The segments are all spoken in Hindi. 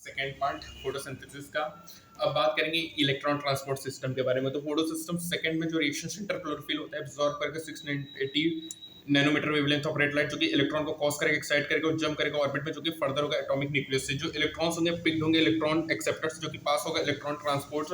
सेकेंड पार्ट फोटोसिंथेसिस का। अब बात करेंगे इलेक्ट्रॉन ट्रांसपोर्ट सिस्टम के बारे में। तो फोटो सिस्टम सेकंड में जो रिएक्शन सेंटर क्लोरोफिल होता है एब्जॉर्ब करके 680 nanometre wavelength of red light जो कि इलेक्ट्रॉन को कॉज करेगा, एक्साइट करेगा और जंप करेगा ऑर्बिट में, जो कि फर्दर होगा एटॉमिक न्यूक्लियस से। जो इलेक्ट्रॉन्स होंगे पिक्ड होंगे इलेक्ट्रॉन एक्सेप्टर्स जो कि पास होगा इलेक्ट्रॉन ट्रांसपोर्ट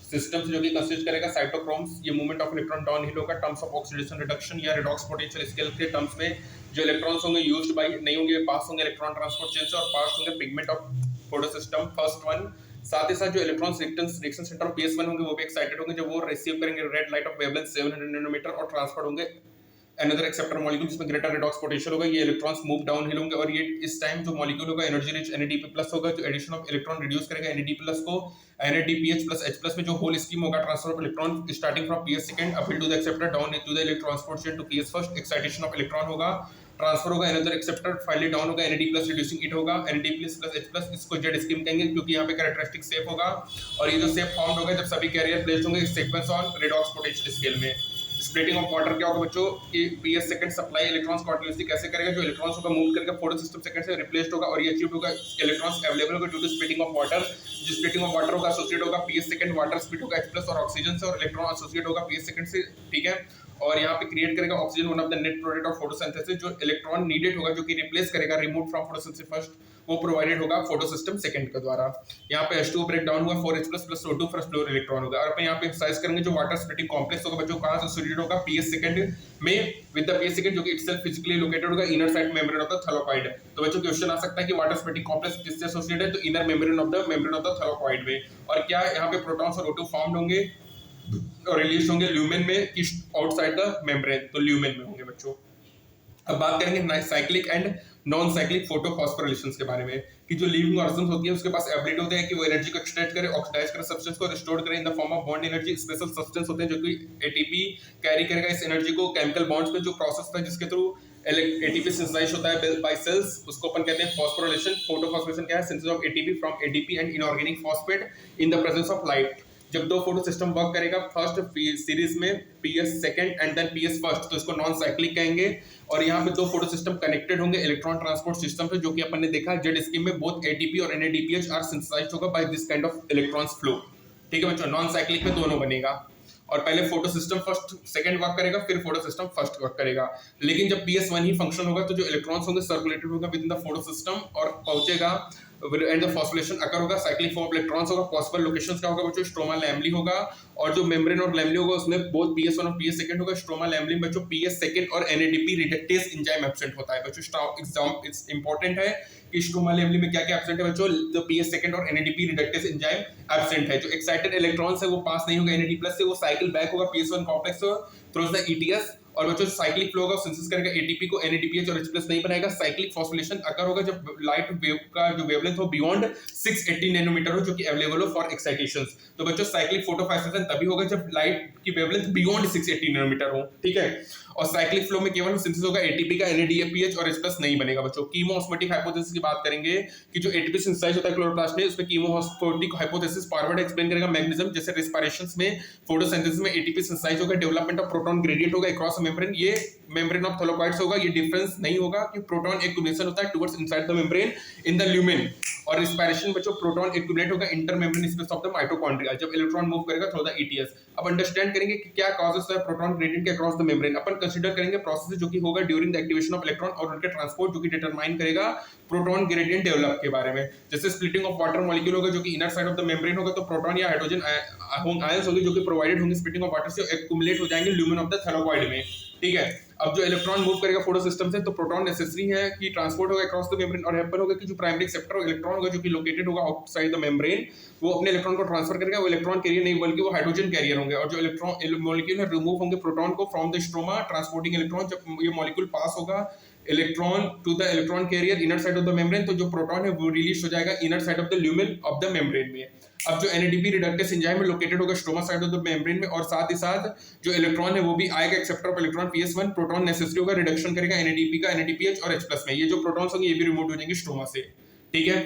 सिस्टम से, जो कि कंसिस्ट करेगा साइटोक्रोम्स। ये movement of electron down hill होगा टर्म्स ऑफ ऑक्सीडेशन रिडक्शन या रिडॉक्स पोटेंशियल स्केल के टर्म्स में। जो इलेक्ट्रॉन्स होंगे यूज्ड बाय नहीं होंगे, पास होंगे इलेक्ट्रॉन ट्रांसपोर्ट चेन से और पास होंगे pigment of photo system first one. साथ ही साथ जो इलेक्ट्रॉन रिएक्शन सेंटर PS1 होंगे वो भी एक्साइटेड होंगे जब वो रिसीव करेंगे red light of wavelength 700 nanometre और ट्रांसफर होंगे अनदर एक्सेप्टर मॉलिक्यूल जिसमें ग्रेटर रेडॉक्स पोटेंशियल होगा। ये इलेक्ट्रॉन्स मूव डाउन हिल होंगे और ये इस टाइम जो मॉलिक्यूल होगा एनर्जी रिच NADP+ होगा, जो एडिशन ऑफ इलेक्ट्रॉन रिड्यूस करेगा NAD+ को NADPH+H+ में। जो होल स्कीम होगा transfer of electron starting from PS second uphill to the acceptor down to the electron transport chain to PS first. Excitation of electron होगा, ट्रांसफर होगा अनदर एक्सेप्टर, फाइनली डाउन होगा NAD+ रिड्यूसिंग इट होगा NAD++H+। इसको जेड स्कीम कहेंगे क्योंकि यहाँ पे कैरेक्टरिस्टिक शेप होगा और ये जो शेप फॉर्म्ड होगा जब सभी कैरियर प्लेस्ड होंगे sequence on redox potential scale में। स्प्लिटिंग ऑफ वाटर क्या होगा बच्चों कि PS second supply electrons continuously कैसे करेगा, जो इलेक्ट्रॉन्स होगा मूव करके फोटो सिस्टम सेकंड से रिप्लेस्ड होगा और ये अचीव होगा इलेक्ट्रॉन्स अवेलेबल होगा due to splitting of water. जो स्प्लिटिंग ऑफ वाटर होगा एसोसिएट होगा PS सेकंड वाटर स्प्लिट होगा H+ और ऑक्सीजन से और इलेक्ट्रॉन एसोसिएट होगा PS सेकंड से, ठीक है। और यहाँ पे क्रिएट करेगा oxygen one of the net product of photosynthesis. जो इलेक्ट्रॉन नीडेड होगा जो कि रिप्लेस करेगा रिमूव फ्रॉम फोटोसिंथेसिस फर्स्ट, वो प्रोवाइडेड होगा फोटो सिस्टम सेकंड के द्वारा। यहाँ पे H2 ब्रेक डाउन हुआ 4H+ + O2 first floor electron होगा। और अपन यहाँ पे एक्सरसाइज करेंगे जो वाटर स्प्लिटिंग कॉम्प्लेक्स होगा बच्चों कहाँ से एसोसिएटेड होगा PS सेकंड में विद द PS सेकंड जो कि इटसेल्फ फिजिकली लोकेटेड होगा inner side membrane of the thylakoid. तो बच्चों क्वेश्चन आ सकता है कि वाटर स्प्लिटिंग कॉम्प्लेक्स किससे एसोसिएटेड है, तो inner membrane of the thylakoid में। और क्या यहाँ पे प्रोटॉन्स और O2 फॉर्म्ड होंगे और रिलीज होंगे ल्यूमेन में कि आउटसाइड द मेम्ब्रेन, तो ल्यूमेन में होंगे बच्चों। अब बात करेंगे साइक्लिक एंड नॉन साइक्लिक फोटोफॉस्फोरिलेशंस के बारे में कि जो लिविंग ऑर्गन्स होती है उसके पास एबिलिटी होती है कि वो एनर्जी को एक्सट्रैक्ट करे, ऑक्सीडाइज करे, सब्सटेंस को रिस्टोर करे in the form of bond energy. Special substance होते हैं जो कि ATP कैरी करेगा इस एनर्जी को केमिकल बॉन्ड्स पे। जो प्रोसेस होता है जिसके थ्रू ATP सिंथेसाइज होता है बाय सेल्स उसको अपन कहते हैं फॉस्फोरिलेशन। फोटोफॉस्फोरिलेशन क्या है? Synthesis of ATP from ADP and inorganic phosphate in the presence of light. जब दो फोटो सिस्टम वर्क करेगा फर्स्ट सीरीज में PS second and then PS first, तो इसको नॉन साइक्लिक कहेंगे। और यहाँ पे दो फोटो सिस्टम कनेक्टेड होंगे इलेक्ट्रॉन ट्रांसपोर्ट सिस्टम से, जो कि अपन ने देखा जेड स्कीम में बोथ ATP और NADPH आर सिंथेसाइज्ड होगा by this kind of electrons flow, ठीक है बच्चों। नॉन साइक्लिक में दोनों बनेगा और पहले photo system first second work करेगा फिर फोटो सिस्टम फर्स्ट वर्क करेगा। लेकिन जब PS1 ही फंक्शन होगा तो जो इलेक्ट्रॉन्स होंगे सर्कुलेटेड होगा with in the photo system और पहुंचेगा एंड द फॉस्फोरिलेशन अकर होगा। साइक्लिक फॉर्म ऑफ इलेक्ट्रॉन्स होगा। पॉसिबल लोकेशंस क्या होगा बच्चों? स्ट्रोमा लैमली होगा और जो मेम्ब्रेन और लैमली होगा उसमें बोथ PS1 और PS सेकंड होगा। स्ट्रोमा लैमली बच्चों PS सेकंड और NADP रिडक्टेज एंजाइम एब्सेंट होता है बच्चों। एग्जाम इट्स इंपॉर्टेंट है कि स्ट्रोमा लैमली में क्या-क्या एब्सेंट है बच्चों? तो PS सेकंड और NADP रिडक्टेज एंजाइम एब्सेंट है। जो एक्साइटेड इलेक्ट्रॉन्स है वो पास नहीं होगा NAD+ से, वो साइकिल बैक होगा PS1 complex through the ETS। और बच्चों साइक्लिक फ्लो होगा, सिंथेसिस करेगा ATP को NADPH और H+ नहीं बनाएगा। साइक्लिक फॉस्फोरिलेशन अकर होगा जब लाइट वेव का जो वेवलेंथ हो बियॉन्ड 680 नैनोमीटर हो जो कि अवेलेबल हो फॉर एक्साइटेशंस। तो बच्चों साइक्लिक फोटोफॉस्फोरेशन तभी होगा जब लाइट की वेवलेंथ बियॉन्ड 680 नैनोमीटर हो, ठीक है। और साइक्लिक फ्लो में केवल सिंथेसिस होगा ATP का, NADPH और H+ नहीं बनेगा बच्चों। कीमोऑस्मोटिक हाइपोथेसिस की बात करेंगे कि जो ATP सिंथेसाइज होता है क्लोरोप्लास्ट में, उसमें कीमोऑस्मोटिक हाइपोथेसिस फॉरवर्ड एक्सप्लेन करेगा मैग्नेटिज्म। जैसे रेस्पिरेशंस में फोटोसिंथेसिस में ATP सिंथेसाइज होगा, डेवलपमेंट ऑफ प्रोटॉन ग्रेडिएंट होगा अक्रॉस मेम्ब्रेन। ये मेम्ब्रेन ऑफ थैलेकॉइड्स होगा। ये डिफरेंस नहीं होगा कि प्रोटॉन एक्युमुलेशन होता है towards inside the membrane in the lumen. और रेस्पिरेशन बच्चों प्रोटॉन एक्युमुलेट होगा inter membrane space of the mitochondria जब इलेक्ट्रॉन मूव करेगा थ्रू द ETS। अब अंडरस्टैंड करेंगे कि क्या कॉजेस है प्रोटॉन ग्रेडिएंट के across the membrane. Upon consider करेंगे प्रोसेस जो कि होगा during the activation of electron और उनके ट्रांसपोर्ट जो कि डिटरमाइन करेगा प्रोटॉन ग्रेडिएंट डेवलप के बारे में। जैसे स्प्लिटिंग ऑफ वाटर मॉलिक्यूल होगा जो कि inner side of the membrane होगा, तो प्रोटॉन या हाइड्रोजन आयंस होंगे जो कि प्रोवाइडेड होंगे स्प्लिटिंग ऑफ वाटर से एक्युमुलेट हो जाएंगे ल्यूमेन ऑफ द थैलेकॉइड में, ठीक है। अब जो इलेक्ट्रॉन मूव करेगा फोटो सिस्टम से तो प्रोटॉन नेसेसरी है कि ट्रांसपोर्ट होगा अक्रॉस द मेम्ब्रेन और हैपन होगा कि जो प्राइमरी एक्सेप्टर इलेक्ट्रॉन होगा जो कि लोकेटेड होगा आउटसाइड द मेम्ब्रेन, वो अपने इलेक्ट्रॉन को ट्रांसफर करेगा। वो इलेक्ट्रॉन कैरियर नहीं बल्कि वो हाइड्रोजन कैरियर होंगे। और जो इलेक्ट्रॉन मॉलिक्यूल है रिमूव होंगे प्रोटॉन को from the stroma transporting electron. जब ये मॉलिक्यूल पास होगा electron to the electron carrier inner side of the membrane, तो जो प्रोटॉन है वो रिलीज हो जाएगा inner side of the lumen of the membrane में। अब जो NADP रिडक्टेज एंजाइम में लोकेटेड होगा stroma side of the membrane में और साथ ही साथ जो इलेक्ट्रॉन है वो भी आएगा acceptor of electron PS1। Proton necessary होगा रिडक्शन करेगा NADP का, NADPH और H+ में। ये जो प्रोटॉन्स होंगे ये भी रिमूव हो जाएंगे स्ट्रोमा से, ठीक है।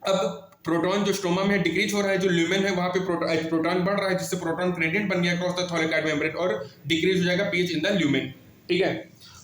अब प्रोटॉन जो स्ट्रोमा में डिक्रीज हो रहा है, जो ल्यूमेन है वहां पे प्रोटॉन बढ़ रहा है जिससे प्रोटॉन ग्रेडिएंट बन गया अक्रॉस द थैलेकॉइड मेम्ब्रेन और डिक्रीज हो जाएगा pH इन द ल्यूमेन, ठीक है।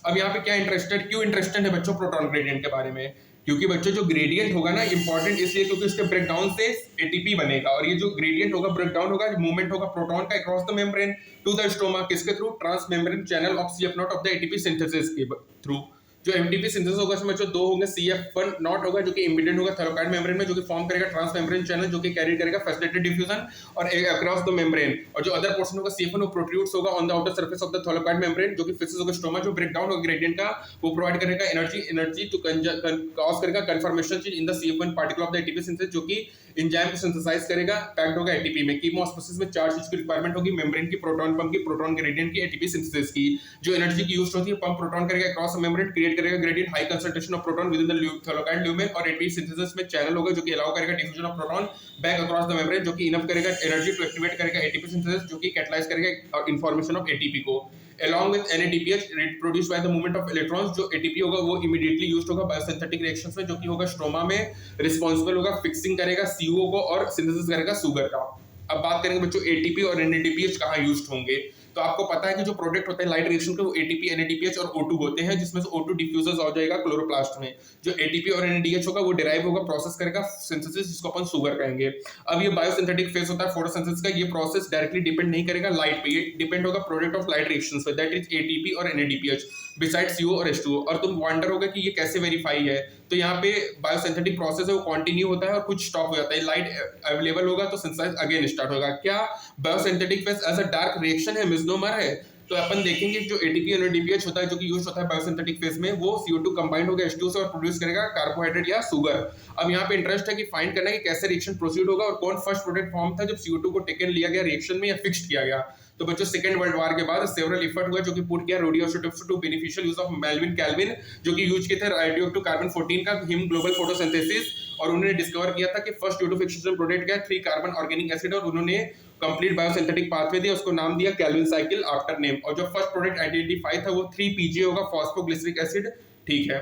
अब यहाँ पे क्या इंटरेस्टेड क्यों इंटरेस्टेड है बच्चों प्रोटॉन ग्रेडिएंट के बारे में क्योंकि बच्चों जो ग्रेडियंट होगा ना इंपॉर्टेंट इसलिए क्योंकि उसके ब्रेकडाउन से एटीपी बनेगा, और ये जो ग्रेडियंट होगा ब्रेकडाउन होगा मूवमेंट होगा प्रोटॉन का across the membrane to the stoma, किसके through? Transmembrane channel of CF nought of the ATP synthesis के थ्रू। जो एमटीपी सिंथेसिस होगा उसमें जो दो होंगे, सीएफ1 नॉट होगा जो कि इम्बिडेंट होगा थाइरोकाइड मेम्ब्रेन में, जो कि फॉर्म करेगा ट्रांस मेम्ब्रेन चैनल जो कि कैरी करेगा फैसिलिटेटेड डिफ्यूजन और अक्रॉस द मेम्ब्रेन, और जो अदर पोर्शन होगा सीएफ1 वो प्रोट्रूड्स होगा on the outer surface of the thylakoid membrane जो कि फिक्सेस होगा स्टोमा, जो ब्रेकडाउन होगा ग्रेडियंट का वो प्रोवाइड करेगा एनर्जी टू कॉज करेगा कन्फर्मेशन चेंज इन द सीएफ1 particle of the ATP synthesis जो कि एंजाइम को सिंथेसाइज करेगा, पैक्ड होगा एटीपी में। कीमोस्मोसिस में चार चीज की रिक्वायरमेंट होगी, मेम्ब्रेन की, प्रोटॉन पंप की, प्रोटॉन ग्रेडियंट की, एटीपी सिंथेसिस की। जो एनर्जी की यूज होती है पंप प्रोटॉन करेगा क्रॉस मेम्ब्रेन, क्रिएट करेगा gradient high concentration of proton within the thylakoid lumen, और एटीपी सिंथेसिस में चैनल होगा जो कि अलाउ करेगा diffusion of proton back across the membrane जो कि इनफ करेगा एनर्जी टू एक्टिवेट करेगा एटीपी सिंथेसिस जो कि कैटलाइज करेगा इंफॉर्मेशन ऑफ एटीपी को। along with NADPH produced by the movement of electrons, जो ATP होगा वो immediately used होगा बायोसिंथेटिक रिएक्शंस में जो कि होगा स्ट्रोमा में, रिस्पांसिबल होगा फिक्सिंग करेगा CO को और सिंथेसिस करेगा शुगर का। अब बात करेंगे बच्चों ATP और NADPH कहाँ यूज्ड होंगे। तो आपको पता है कि जो प्रोडक्ट होते हैं लाइट रिएक्शन के वो ATP, NADPH और O2 होते हैं, जिसमें से O2 डिफ्यूजर्स हो जाएगा क्लोरोप्लास्ट में। जो ATP और NADH होगा वो डिराइव होगा, प्रोसेस करेगा सिंथेसिस जिसको अपन शुगर कहेंगे। अब ये बायोसिंथेटिक फेज होता है फोटोसिंथेसिस का, ये प्रोसेस डायरेक्टली डिपेंड नहीं करेगा लाइट पे, ये डिपेंड होगा प्रोडक्ट ऑफ लाइट रिएक्शंस पे, दैट इज ATP और NADPH बिसाइड CO और H2O। और तुम वंडर होगा कि ये कैसे वेरीफाई है, तो यहाँ पे बायोसिंथेटिक प्रोसेस है वो कंटिन्यू होता है और कुछ स्टॉप हो जाता है, लाइट अवेलेबल होगा तो सिंथेसाइज अगेन स्टार्ट होगा। क्या biosynthetic phase as a dark reaction है, मिसनोमर है? तो अपन देखेंगे जो ATP और NADPH होता है जो कि यूज होता है बायोसिंथेटिक फेज में, वो CO2 कंबाइंड होगा H2O से और प्रोड्यूस करेगा कार्बोहाइड्रेट या शुगर। अब यहाँ पे इंटरेस्ट है कि फाइंड करना है कि कैसे रिएक्शन प्रोसीड होगा और कौन फर्स्ट प्रोडक्ट फॉर्म था जब CO2 को टेकन लिया गया रिएक्शन में या फिक्स्ड किया गया। तो बच्चों सेकंड वर्ल्ड वॉर के बाद सेवरल एफर्ट हुआ जो कि पुट किया radioisotopes to beneficial use of Melvin Calvin जो कि यूज किए थे रेडियोएक्टिव कार्बन 14 का हिम ग्लोबल फोटोसिंथेसिस, और उन्होंने डिस्कवर किया था कि फर्स्ट CO2 फिक्सेशन प्रोडक्ट क्या 3 कार्बन ऑर्गेनिक एसिड, और उन्होंने कंप्लीट बायोसिंथेटिक पाथवे दिया, उसको नाम दिया कैल्विन साइकिल आफ्टर नेम। और जो फर्स्ट प्रोडक्ट आइडेंटिफाई था वो 3PGA होगा, फॉस्फोग्लिसरिक एसिड, ठीक है।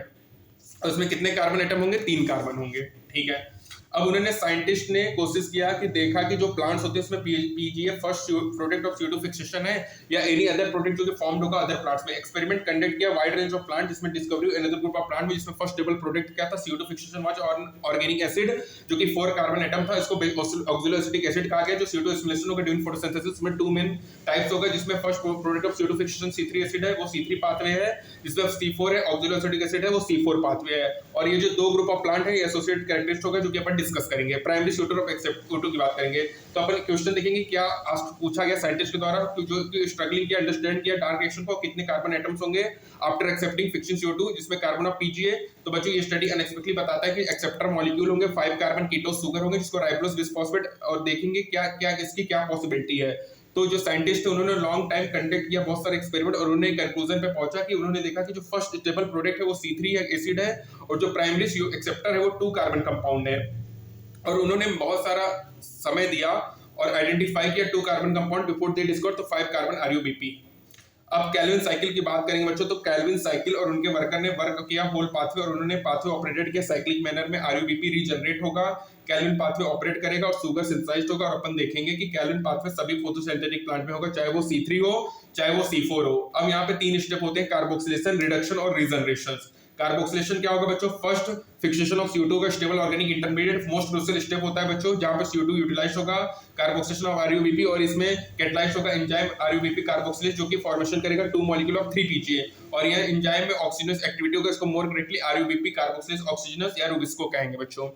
और उसमें कितने कार्बन एटम होंगे? 3 कार्बन होंगे, ठीक है। अब उन्होंने साइंटिस्ट ने कोशिश किया कि देखा कि जो प्लांट्स होते हैं उसमें PGA first product of CO2 fixation है या एनी अदर प्रोडक्ट जो कि फॉर्म्ड होगा अदर प्लांट्स में। एक्सपेरिमेंट कंडक्ट किया वाइड रेंज ऑफ प्लांट जिसमें discovery another group of plant में जिसमें फर्स्ट स्टेबल प्रोडक्ट क्या था CO2 fixation was organic acid जो कि 4 कार्बन एटम था, इसको ऑक्सिलोएसिटिक एसिड कहा गया। जो CO2 एसिमिलेशन होगा ड्यूरिंग फोटोसिंथेसिस में 2 मेन टाइप्स होगा, जिसमें first product of CO2 fixation C3 acid है, वो C3 पाथवे है, जिसमें C4 है ऑक्सिलोएसिटिक एसिड है, वो C4 पाथवे है। और ये जो दो ग्रुप ऑफ प्लांट है ये एसोसिएटेड कैरेक्टरिस्टिक होगा जो कि अपन डिस्कस करेंगे। प्राइमरी CO2 और एक्सेप्ट CO2 की बात करेंगे। तो अपन क्वेश्चन देखेंगे क्या पूछा गया साइंटिस्ट के द्वारा जो स्ट्रगलिंग किया अंडरस्टैंड किया डार्क रिएक्शन को, कितने कार्बन एटम्स होंगे आफ्टर एक्सेप्टिंग फिक्सिंग CO2 जिसमें कार्बन ऑफ PGA। तो बच्चों ये स्टडी अनएक्सपेक्टली बताता है कि एक्सेप्टर मॉलिक्यूल होंगे 5 कार्बन कीटोस शुगर होंगे जिसको राइबोस बिस्फॉस्फेट, और देखेंगे क्या क्या इसकी क्या पॉसिबिलिटी है। तो जो साइंटिस्ट है उन्होंने लॉन्ग टाइम कंडक्ट किया बहुत सारे एक्सपेरिमेंट और उन्होंने कंक्लूजन पे पहुंचा कि उन्होंने देखा कि जो फर्स्ट स्टेबल प्रोडक्ट है वो C3 एसिड है और जो प्राइमरी एक्सेप्टर है वो 2 कार्बन कंपाउंड है। और उन्होंने बहुत सारा समय दिया और आइडेंटिफाई किया 2 carbon compound before they discover तो 5 कार्बन RUBP। अब कैल्विन साइकिल की बात करेंगे बच्चों, तो कैल्विन साइकिल और उनके वर्कर ने वर्क किया होल पाथवे और उन्होंने पाथवे ऑपरेटेड किया साइक्लिक मैनर में। RUBP रीजनरेट होगा, कैल्विन पाथवे ऑपरेट करेगा और शुगर सिंथेसाइज्ड होगा। और अपन देखेंगे कि कैल्विन पाथवे सभी फोटोसिंथेटिक प्लांट में होगा, चाहे वो C3 हो चाहे वो C4 हो। अब यहाँ पे 3 स्टेप होते हैं, कार्बोक्सिलेशन, रिडक्शन और रीजनरेशन। कार्बोक्सिलेशन क्या होगा बच्चों? फर्स्ट फिक्सेशन ऑफ CO2 का stable organic intermediate most crucial step होता है बच्चों, जहां पे CO2 यूटिलाइज होगा। कार्बोक्सिलेशन ऑफ RUBP और इसमें कैटलाइज होगा एंजाइम RUBP कार्बोक्सिलेज जो कि फॉर्मेशन करेगा 2 मॉलिक्यूल ऑफ 3PGA, और यह एंजाइम में ऑक्सीजनस एक्टिविटी होगा, इसको मोर करेक्टली RUBP कार्बोक्सिलेज ऑक्सीजनस या रुबिस्को कहेंगे बच्चों।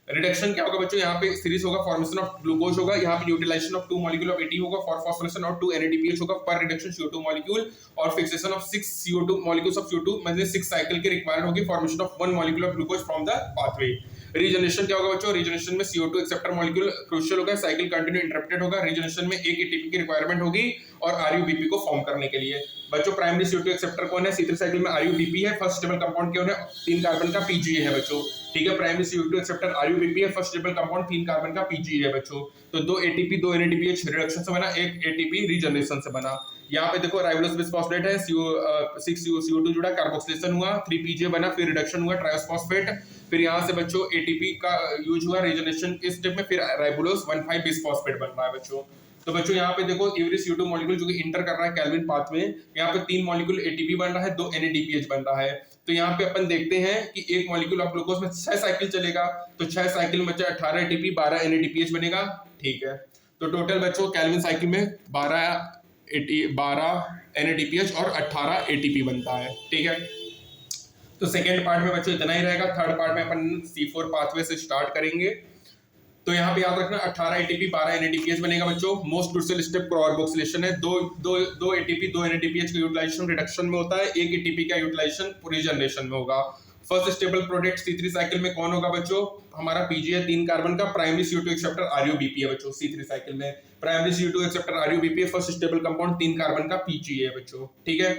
रिडक्शन क्या होगा बच्चों? यहाँ पे सीरीज होगा, फॉर्मेशन ऑफ ग्लूकोज होगा, यहाँ पे utilisation of 2 molecule of AT होगा फॉर फॉस्फोरेशन और 2 NADPH होगा पर रिडक्शन CO2 मॉलिक्यूल, और fixation of 6 CO2 molecules of CO2 मतलब 6 साइकिल की रिक्वायर्ड होगी, formation of 1 molecule of glucose from the pathway. Regeneration क्या होगा बच्चों? रीजनरेशन में CO2 एक्सेप्टर मॉलिक्यूल क्रूशियल होगा, साइकिल कंटिन्यू इंटरप्टेड होगा। रीजनरेशन में 1 ATP की रिक्वायरमेंट होगी और RUBP को फॉर्म करने के लिए। बच्चों प्राइमरी CO2 एक्सेप्टर कौन है? C3 साइकिल में RUBP है, फर्स्ट स्टेबल कंपाउंड कौन है? 3 कार्बन का PGA है बच्चों, ठीक है। प्राइमरी CO2 एक्सेप्टर RUBP है, फर्स्ट स्टेबल कंपाउंड 3 कार्बन का PGA है बच्चों। तो 2 ATP 2 NADPH रिडक्शन से बना, 1 ATP रीजनरेशन से बना। यहाँ पे देखो राइबोस बिस्फॉस्फेट है, 6 CO2 जुड़ा, कार्बोक्सिलेशन हुआ, 3PGA बना, फिर रिडक्शन हुआ ट्राइफॉस्फेट, फिर यहाँ से बच्चों ATP का यूज हुआ रीजनरेशन के स्टेप में, फिर राइबोलोस 1,5 बिस्फॉस्फेट बन रहा है बच्चों। तो बच्चों यहाँ पे देखो एवरी CO2 मॉलिक्यूल जो कि इंटर कर रहा है कैल्विन पाथ में, यहाँ पे 3 मॉलिक्यूल ATP बन रहा है, 2 NADPH बन रहा है। तो यहाँ पे अपन देखते हैं कि एक मॉलिक्यूल ऑफ ग्लूकोज में 6 साइकिल चलेगा, तो 6 साइकिल में बच्चा 18 एटीपी 12 NADPH बनेगा। ठीक है, तो टोटल बच्चों केल्विन साइकिल में 12 NADPH और 18 ATP बनता है। ठीक है, तो सेकेंड पार्ट में बच्चों इतना ही रहेगा। थर्ड पार्ट में अपन C4 पाथवे से स्टार्ट करेंगे। तो यहाँ पे याद रखना 18 ATP 12 NADPH बनेगा बच्चों। मोस्ट क्रूशियल स्टेप कार्बोक्सिलेशन है। दो ATP 2 NADPH का यूटिलाइजेशन रिडक्शन में होता है, एक ATP का यूटिलाइजेशन रीजनरेशन में होगा। First stable product C3 cycle में कौन होगा बच्चों? हमारा PG है 3 कार्बन का, प्राइमरी CO2 एक्सेप्टर RUBP है बच्चों। C3 साइकिल में प्राइमरी CO2 एक्सेप्टर RUBP है, फर्स्ट स्टेबल कंपाउंड 3 कार्बन का PG है बच्चों। ठीक है,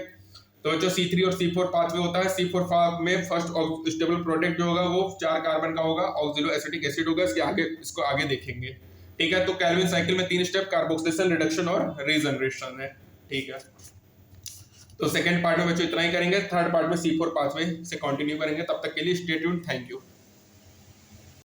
तो बच्चों C3 और C4 पाथवे होता है। C4 में फर्स्ट स्टेबल प्रोडक्ट जो होगा वो 4 कार्बन का होगा, ऑक्सिलो एसिटिक एसिड होगा। इसको आगे देखेंगे। ठीक है, तो केल्विन साइकिल में 3 स्टेप कार्बोक्सिलेशन, रिडक्शन और रीजनरेशन है। ठीक है, तो सेकंड पार्ट में बच्चों इतना ही करेंगे। थर्ड पार्ट में C4 पाथवे से कंटिन्यू करेंगे। तब तक के लिए स्टे ट्यून्ड, थैंक यू।